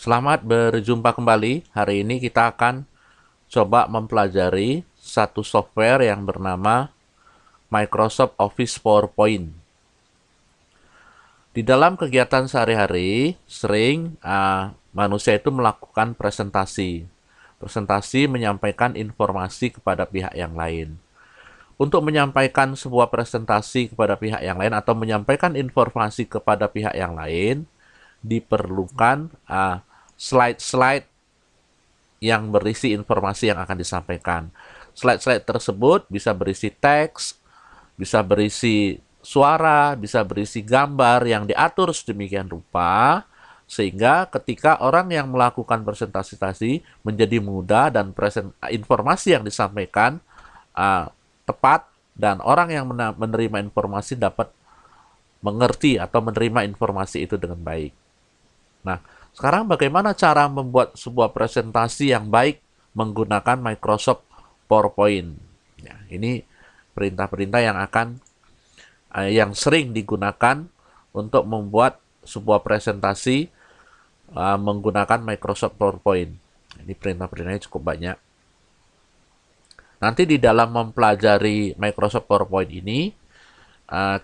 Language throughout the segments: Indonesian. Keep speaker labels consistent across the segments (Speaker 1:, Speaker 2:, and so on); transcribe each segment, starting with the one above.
Speaker 1: Selamat berjumpa kembali. Hari ini kita akan coba mempelajari satu software yang bernama Microsoft Office PowerPoint. Di dalam kegiatan sehari-hari, sering manusia itu melakukan presentasi. Presentasi menyampaikan informasi kepada pihak yang lain. Untuk menyampaikan sebuah presentasi kepada pihak yang lain atau menyampaikan informasi kepada pihak yang lain, diperlukan slide-slide yang berisi informasi yang akan disampaikan. Slide-slide tersebut bisa berisi teks, bisa berisi suara, bisa berisi gambar yang diatur sedemikian rupa sehingga ketika orang yang melakukan presentasi tadi menjadi mudah dan informasi yang disampaikan tepat dan orang yang menerima informasi dapat mengerti atau menerima informasi itu dengan baik. Nah, sekarang bagaimana cara membuat sebuah presentasi yang baik menggunakan Microsoft PowerPoint? Ya, ini perintah-perintah yang sering digunakan untuk membuat sebuah presentasi menggunakan Microsoft PowerPoint. Ini perintah-perintahnya cukup banyak. Nanti di dalam mempelajari Microsoft PowerPoint ini,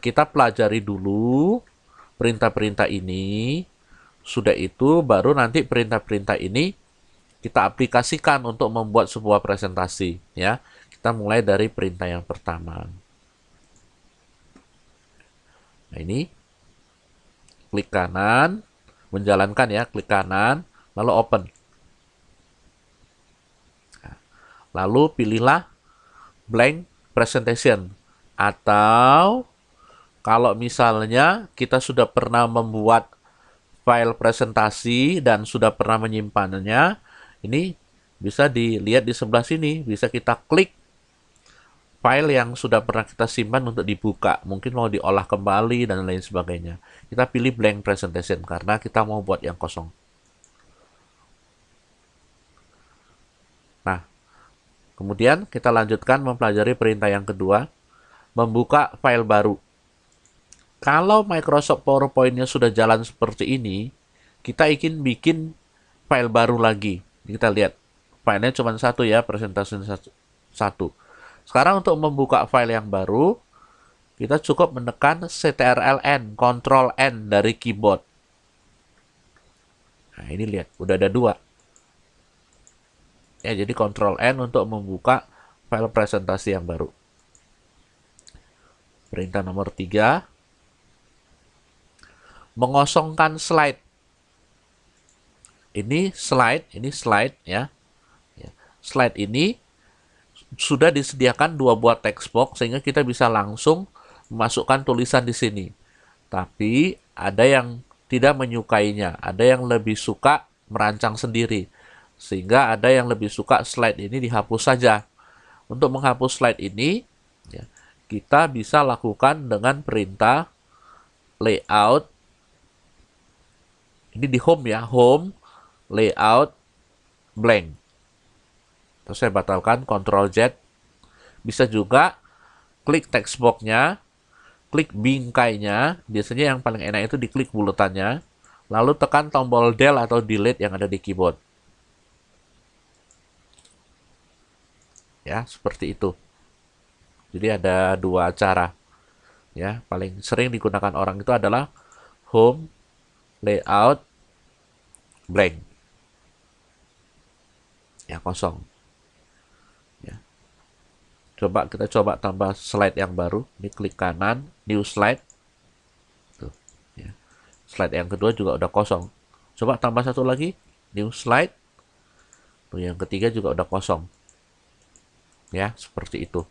Speaker 1: kita pelajari dulu perintah-perintah ini. Sudah itu, baru nanti perintah-perintah ini kita aplikasikan untuk membuat sebuah presentasi. Ya, kita mulai dari perintah yang pertama. Nah, ini klik kanan, menjalankan ya, klik kanan, lalu open. Lalu pilihlah blank presentation. Atau kalau misalnya kita sudah pernah membuat file presentasi dan sudah pernah menyimpannya, ini bisa dilihat di sebelah sini, bisa kita klik file yang sudah pernah kita simpan untuk dibuka, mungkin mau diolah kembali dan lain sebagainya. Kita pilih blank presentation karena kita mau buat yang kosong. Nah, kemudian kita lanjutkan mempelajari perintah yang kedua, membuka file baru. Kalau Microsoft PowerPoint-nya sudah jalan seperti ini, kita ingin bikin file baru lagi. Kita lihat, filenya cuma satu ya, presentasi satu. Sekarang untuk membuka file yang baru, kita cukup menekan Ctrl+N, Ctrl+N dari keyboard. Nah, ini lihat, udah ada dua. Ya, jadi Ctrl+N untuk membuka file presentasi yang baru. Perintah nomor 3, mengosongkan slide. Ini slide ya. Slide ini sudah disediakan dua buah text box sehingga kita bisa langsung memasukkan tulisan di sini. Tapi ada yang tidak menyukainya, ada yang lebih suka merancang sendiri. Sehingga ada yang lebih suka slide ini dihapus saja. Untuk menghapus slide ini, ya, kita bisa lakukan dengan perintah layout. Ini di home ya, home, layout, blank. Terus saya batalkan, Ctrl Z. Bisa juga klik text box-nya, klik bingkainya, biasanya yang paling enak itu diklik bulatannya, lalu tekan tombol Del atau Delete yang ada di keyboard. Ya, seperti itu. Jadi ada dua cara. Ya, paling sering digunakan orang itu adalah home, layout, blank. Ya, kosong. Ya. Kita coba tambah slide yang baru. Ini klik kanan, new slide. Tuh, ya. Slide yang kedua juga udah kosong. Coba tambah satu lagi, new slide. Tuh, yang ketiga juga udah kosong. Ya, seperti itu.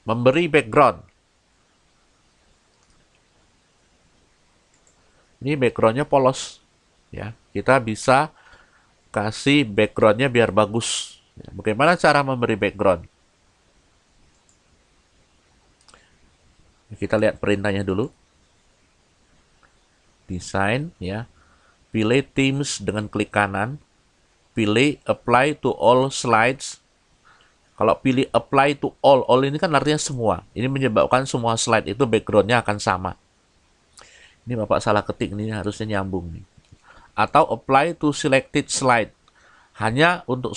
Speaker 1: Memberi background. Ini backgroundnya polos. Ya, kita bisa kasih backgroundnya biar bagus. Ya, bagaimana cara memberi background? Kita lihat perintahnya dulu. Desain, ya. Pilih Themes dengan klik kanan. Pilih Apply to all slides. Kalau pilih Apply to all ini kan artinya semua. Ini menyebabkan semua slide itu backgroundnya akan sama. Ini Bapak salah ketik nih, harusnya nyambung nih. Atau apply to selected slide. Hanya untuk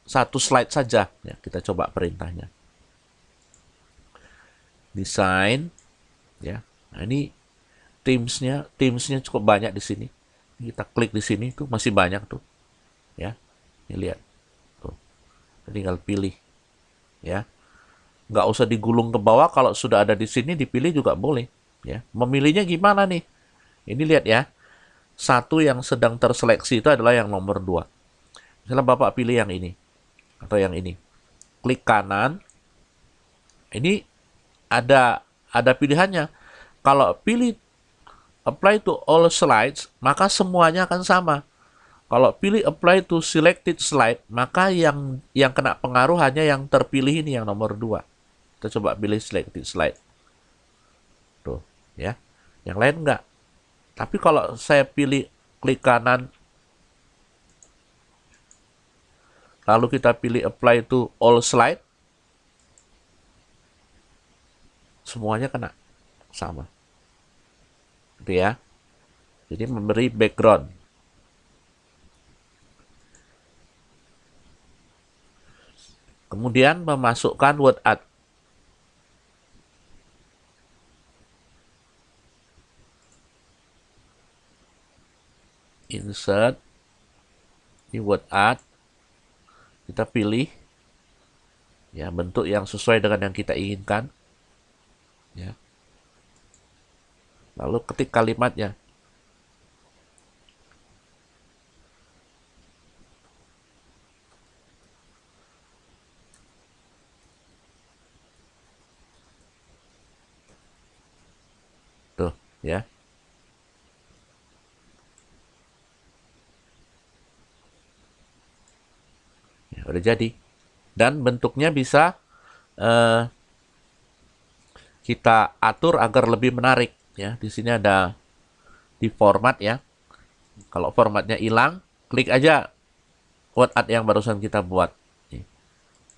Speaker 1: satu slide saja. Ya, kita coba perintahnya. Design, ya. Nah, ini Teamsnya cukup banyak di sini. Kita klik di sini tuh masih banyak tuh, ya. Ini lihat, tuh. Tinggal pilih, ya. Nggak usah digulung ke bawah. Kalau sudah ada di sini dipilih juga boleh, ya. Memilihnya gimana nih? Ini lihat ya. Satu yang sedang terseleksi itu adalah yang nomor 2. Misalnya Bapak pilih yang ini atau yang ini. Klik kanan. Ini ada pilihannya. Kalau pilih apply to all slides, maka semuanya akan sama. Kalau pilih apply to selected slide, maka yang kena pengaruh hanya yang terpilih ini, yang nomor 2. Kita coba pilih selected slide. Tuh, ya. Yang lain enggak. Tapi kalau saya pilih klik kanan, lalu kita pilih apply to all slide, semuanya kena sama. Gitu ya. Jadi memberi background. Kemudian memasukkan word art. Insert. Ini word art. Kita pilih, ya, bentuk yang sesuai dengan yang kita inginkan. Ya. Lalu ketik kalimatnya. Tuh, ya. Ya, udah jadi. Dan bentuknya bisa kita atur agar lebih menarik, ya. Di sini ada di format, ya. Kalau formatnya hilang, klik aja word art yang barusan kita buat.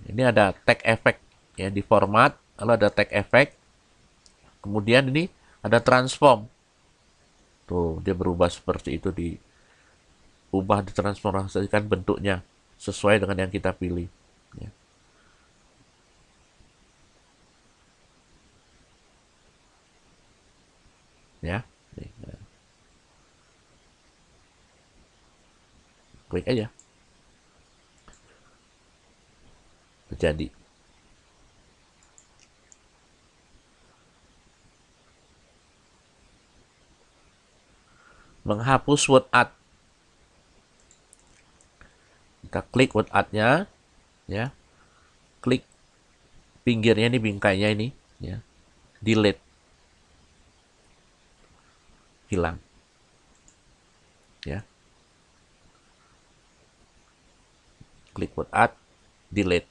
Speaker 1: Ini ada tag effect, ya, di format, lalu ada tag effect. Kemudian ini ada transform. Tuh, dia berubah seperti itu, ditransformasikan bentuknya sesuai dengan yang kita pilih. Ya. Ya. Klik aja. Jadi. Menghapus word art. Kita klik word art-nya, ya. Klik pinggirnya ini, bingkainya ini, ya. Delete. Hilang. Ya. Klik word art, delete.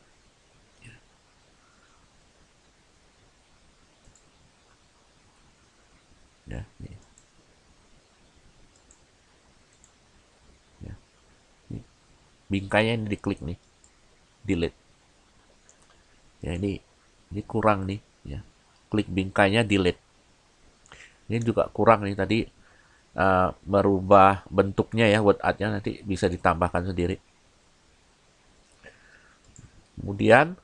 Speaker 1: Ya, nih. Ya. Nih. Bingkainya ini diklik nih, delete. Ya, ini kurang nih, ya. Klik bingkainya, delete. Ini juga kurang nih tadi, merubah bentuknya, ya, word art-nya nanti bisa ditambahkan sendiri. Kemudian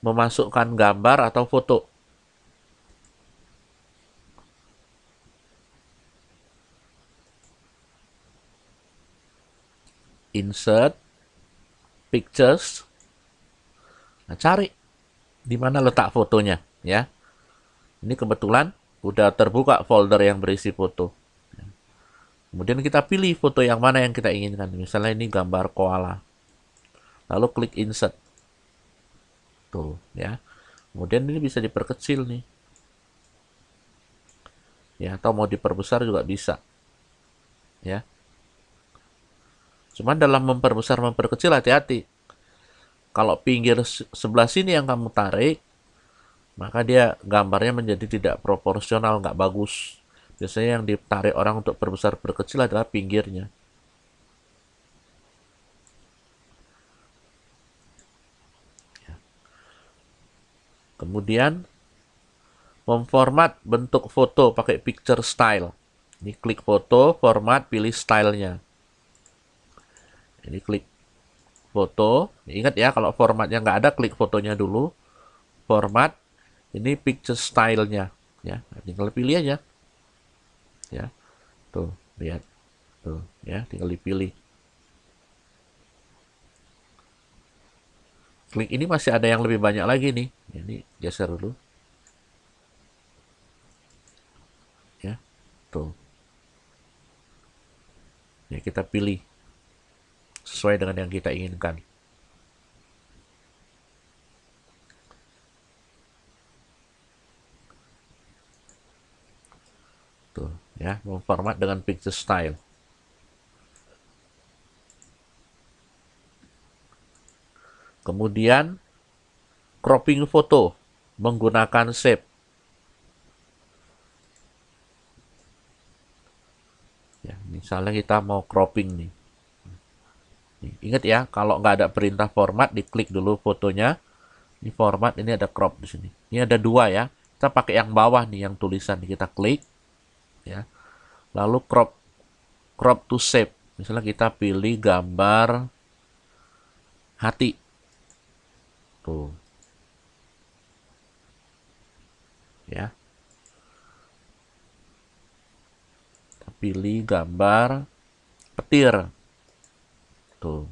Speaker 1: memasukkan gambar atau foto. Insert, pictures. Nah, cari di mana letak fotonya, ya. Ini kebetulan udah terbuka folder yang berisi foto. Kemudian kita pilih foto yang mana yang kita inginkan. Misalnya ini gambar koala. Lalu klik insert. Tuh, ya. Kemudian ini bisa diperkecil nih. Ya, atau mau diperbesar juga bisa. Ya. Cuman dalam memperbesar memperkecil hati-hati. Kalau pinggir sebelah sini yang kamu tarik, maka dia gambarnya menjadi tidak proporsional, nggak bagus. Biasanya yang ditarik orang untuk perbesar perkecil adalah pinggirnya. Kemudian memformat bentuk foto pakai picture style. Ini klik foto, format, pilih stylenya. Ini klik foto. Ingat ya, kalau formatnya nggak ada, klik fotonya dulu. Format, ini picture stylenya. Ya, tinggal pilih aja. Ya, tuh, lihat. Tuh, ya, tinggal dipilih. Klik ini masih ada yang lebih banyak lagi nih. Ini geser dulu. Ya, tuh. Ya, kita pilih sesuai dengan yang kita inginkan. Tuh, ya, memformat dengan picture style. Kemudian cropping foto menggunakan shape. Ya, misalnya kita mau cropping nih. Ingat ya, kalau nggak ada perintah format, diklik dulu fotonya. Ini format, ini ada crop di sini. Ini ada dua ya. Kita pakai yang bawah nih, yang tulisan kita klik, ya. Lalu crop to shape. Misalnya kita pilih gambar hati. Tuh. Ya. Kita pilih gambar petir. Tuh.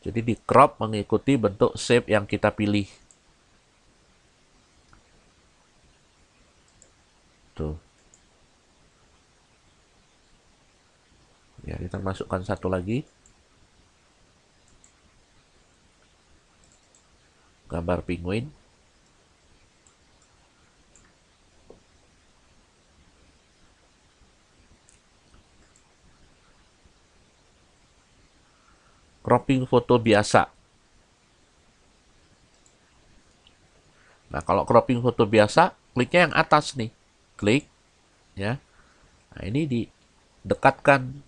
Speaker 1: Jadi di crop mengikuti bentuk shape yang kita pilih. Tuh. Ya, kita masukkan satu lagi. Gambar penguin. Cropping foto biasa. Nah, kalau cropping foto biasa, kliknya yang atas nih. Klik, ya. Nah, ini didekatkan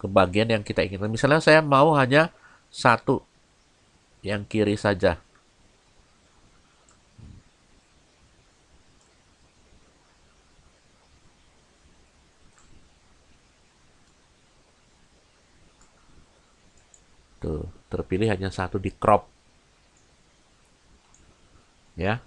Speaker 1: ke bagian yang kita inginkan. Misalnya saya mau hanya satu, yang kiri saja. Tuh, terpilih hanya satu di crop. Ya.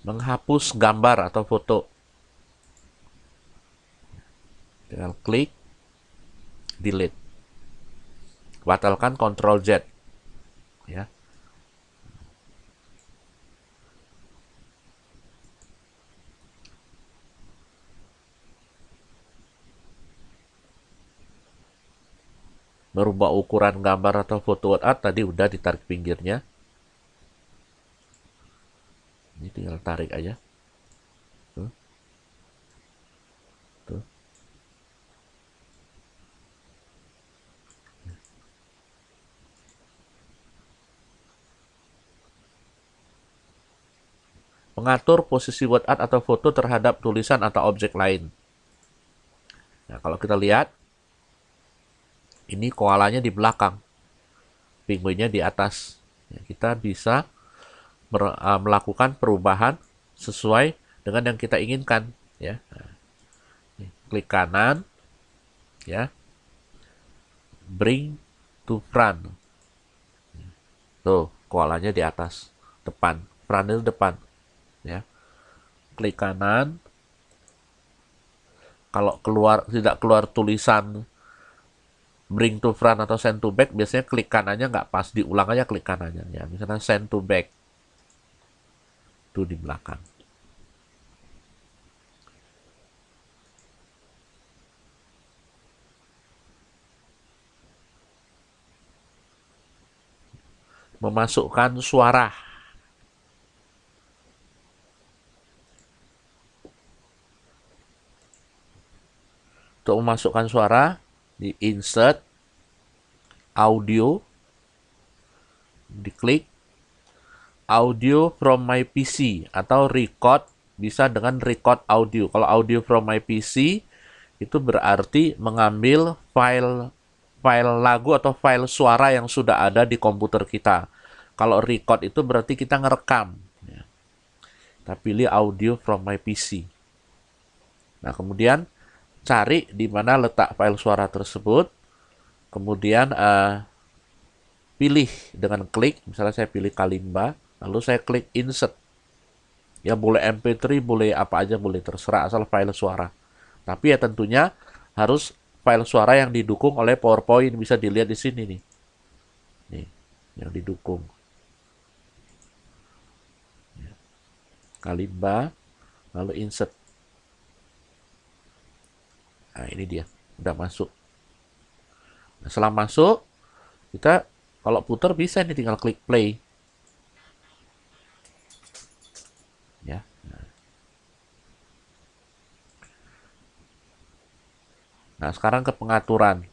Speaker 1: Menghapus gambar atau foto. Tinggal klik, delete. Batalkan Ctrl Z. Ya. Merubah ukuran gambar atau foto WhatsApp tadi udah ditarik pinggirnya. Ini tinggal tarik aja. Tuh. Tuh. Mengatur posisi WhatsApp atau foto terhadap tulisan atau objek lain. Nah, kalau kita lihat, ini koalanya di belakang, penguinnya di atas. Ya, kita bisa melakukan perubahan sesuai dengan yang kita inginkan. Ya, klik kanan, ya, bring to front. Tuh, koalanya di atas, depan, front itu depan. Ya, klik kanan. Kalau tidak keluar tulisan bring to front atau send to back, biasanya klik kanannya nggak pas, diulang aja klik kanannya. Ya, misalnya send to back, itu di belakang. Memasukkan suara. Untuk memasukkan suara, di insert, audio, diklik, audio from my PC, atau record bisa dengan record audio. Kalau audio from my PC itu berarti mengambil file lagu atau file suara yang sudah ada di komputer kita. Kalau record itu berarti kita ngerekam. Ya. Kita pilih audio from my PC. Nah, kemudian cari di mana letak file suara tersebut. Kemudian pilih dengan klik, misalnya saya pilih Kalimba, lalu saya klik insert. Ya boleh MP3, boleh apa aja, boleh terserah asal file suara. Tapi ya tentunya harus file suara yang didukung oleh PowerPoint, bisa dilihat di sini nih. Nih, yang didukung. Kalimba, lalu insert. Nah, ini dia, udah masuk. Nah, setelah masuk, kita kalau putar bisa nih tinggal klik play. Ya. Nah, sekarang ke pengaturan.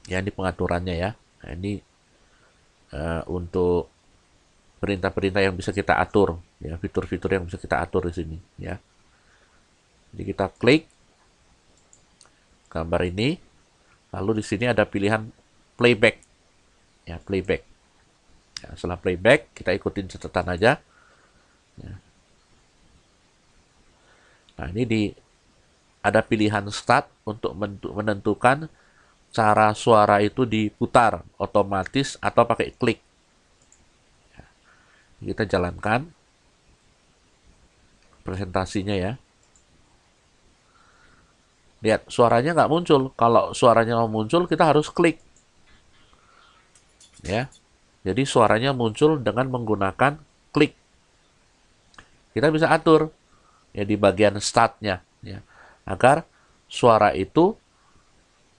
Speaker 1: Ya, ini pengaturannya ya. Nah, ini untuk perintah-perintah yang bisa kita atur, ya, fitur-fitur yang bisa kita atur di sini, ya. Jadi kita klik gambar ini, lalu di sini ada pilihan playback, ya, playback. Ya, setelah playback kita ikutin catatan aja. Ya. Nah, ini ada pilihan start untuk menentukan cara suara itu diputar otomatis atau pakai klik. Ya. Kita jalankan presentasinya ya. Lihat, suaranya nggak muncul. Kalau suaranya mau muncul, kita harus klik. Ya, jadi suaranya muncul dengan menggunakan klik. Kita bisa atur ya di bagian startnya, ya, agar suara itu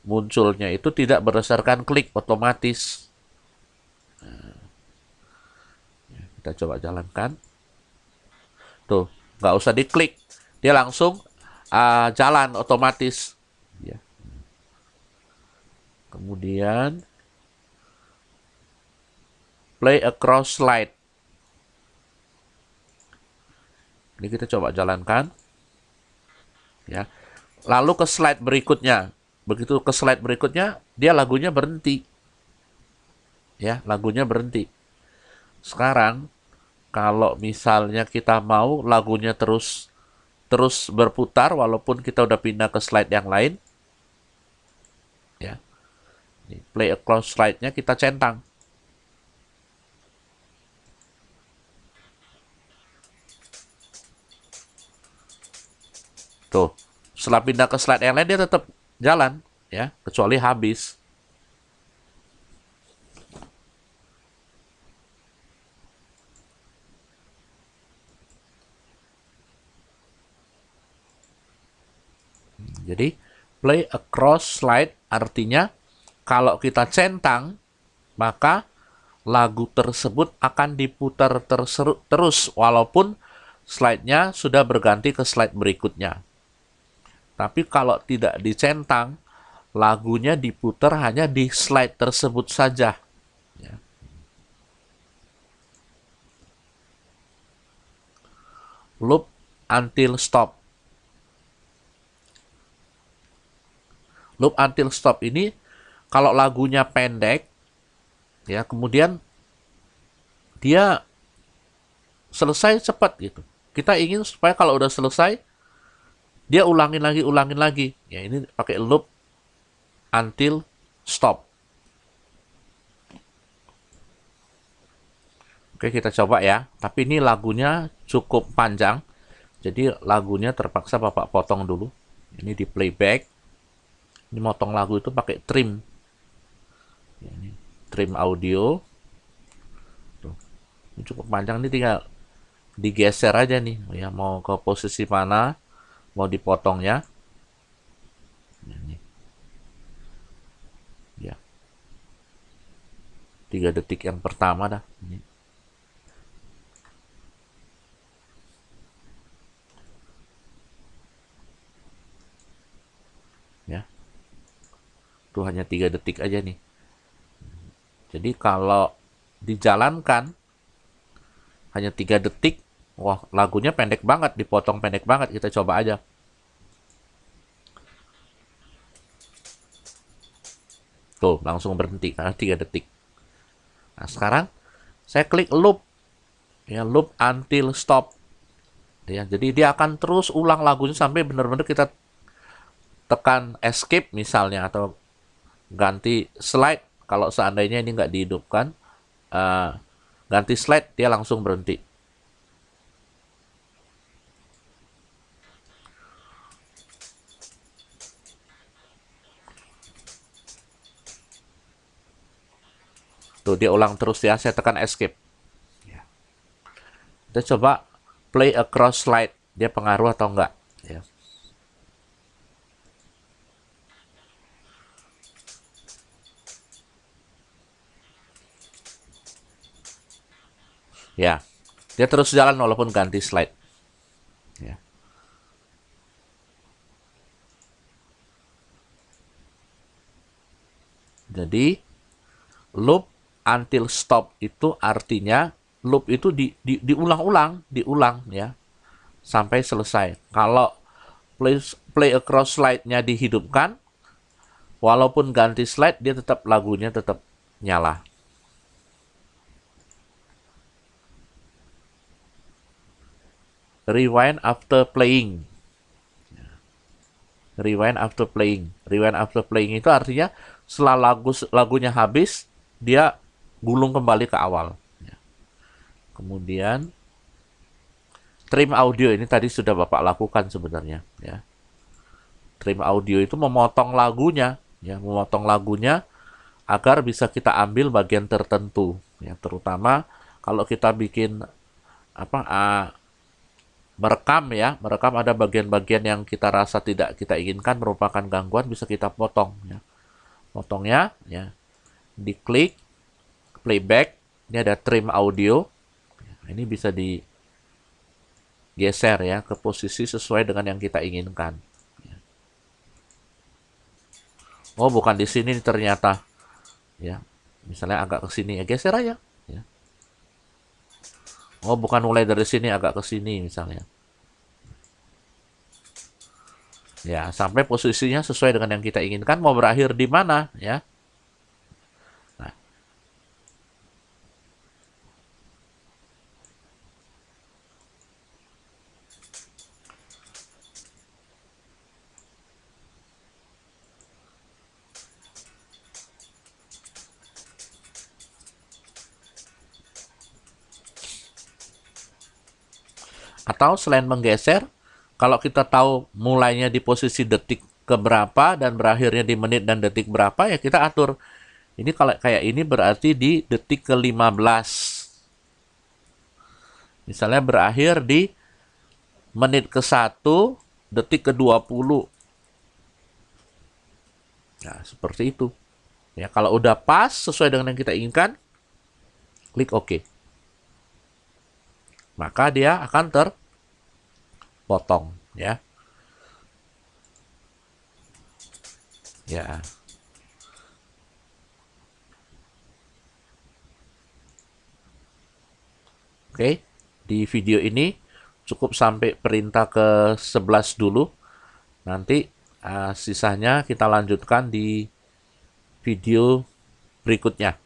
Speaker 1: munculnya itu tidak berdasarkan klik otomatis. Nah, ya, kita coba jalankan. Tuh, nggak usah diklik, dia langsung jalan otomatis. Ya. Kemudian play across slide. Ini kita coba jalankan. Ya. Lalu ke slide berikutnya. Begitu ke slide berikutnya, dia lagunya berhenti. Ya, lagunya berhenti. Sekarang kalau misalnya kita mau lagunya terus berputar walaupun kita udah pindah ke slide yang lain, ya. Ini play across slide-nya kita centang. Tuh, setelah pindah ke slide yang lain dia tetap jalan, ya, kecuali habis. Jadi play across slide artinya kalau kita centang maka lagu tersebut akan diputar terus walaupun slide-nya sudah berganti ke slide berikutnya. Tapi kalau tidak dicentang, lagunya diputar hanya di slide tersebut saja. Ya. Loop until stop. Loop until stop ini kalau lagunya pendek, ya, kemudian dia selesai cepat gitu. Kita ingin supaya kalau udah selesai dia ulangin lagi. Ya, ini pakai loop until stop. Oke, kita coba ya. Tapi ini lagunya cukup panjang. Jadi lagunya terpaksa Bapak potong dulu. Ini di playback. Ini motong lagu itu pakai trim. Ini trim audio. Tuh. Ini cukup panjang, ini tinggal digeser aja nih. Ya, mau ke posisi mana, mau dipotongnya. Ini. Ya. 3 detik yang pertama dah. Ini. Ya. Itu hanya 3 detik aja nih. Jadi kalau dijalankan hanya 3 detik. Wah, lagunya pendek banget, dipotong pendek banget. Kita coba aja. Tuh, langsung berhenti karena 3 detik. Nah, sekarang saya klik loop. Ya, loop until stop. Ya, jadi dia akan terus ulang lagunya sampai benar-benar kita tekan escape misalnya, atau ganti slide. Kalau seandainya ini nggak dihidupkan, ganti slide, dia langsung berhenti. Tuh, dia ulang terus ya, saya tekan escape. Ya. Kita coba play across slide, dia pengaruh atau enggak. Ya. Ya, dia terus jalan walaupun ganti slide. Ya. Jadi, loop until stop itu artinya loop itu diulang-ulang, diulang ya, sampai selesai. Kalau play across slide-nya dihidupkan, walaupun ganti slide, dia tetap lagunya tetap nyala. Rewind after playing. Rewind after playing. Rewind after playing itu artinya setelah lagunya habis, dia gulung kembali ke awal. Kemudian trim audio ini tadi sudah Bapak lakukan sebenarnya. Ya. Trim audio itu memotong lagunya, ya, memotong lagunya agar bisa kita ambil bagian tertentu. Ya, terutama kalau kita bikin merekam ya, merekam ada bagian-bagian yang kita rasa tidak kita inginkan merupakan gangguan, bisa kita potong ya. Potongnya ya, diklik playback, ini ada trim audio. Ini bisa digeser ya ke posisi sesuai dengan yang kita inginkan. Oh, bukan di sini ternyata. Ya. Misalnya agak ke sini, ya geser aja ya. Oh, bukan mulai dari sini agak ke sini misalnya. Ya, sampai posisinya sesuai dengan yang kita inginkan, mau berakhir di mana ya. Nah, atau selain menggeser, kalau kita tahu mulainya di posisi detik keberapa dan berakhirnya di menit dan detik berapa, ya kita atur. Ini kalau kayak ini berarti di detik ke-15. Misalnya berakhir di menit ke-1, detik ke-20. Nah, seperti itu. Ya, kalau udah pas sesuai dengan yang kita inginkan, klik OK. Maka dia akan terpotong ya. Ya. Oke, di video ini cukup sampai perintah ke-11 dulu. Nanti sisanya kita lanjutkan di video berikutnya.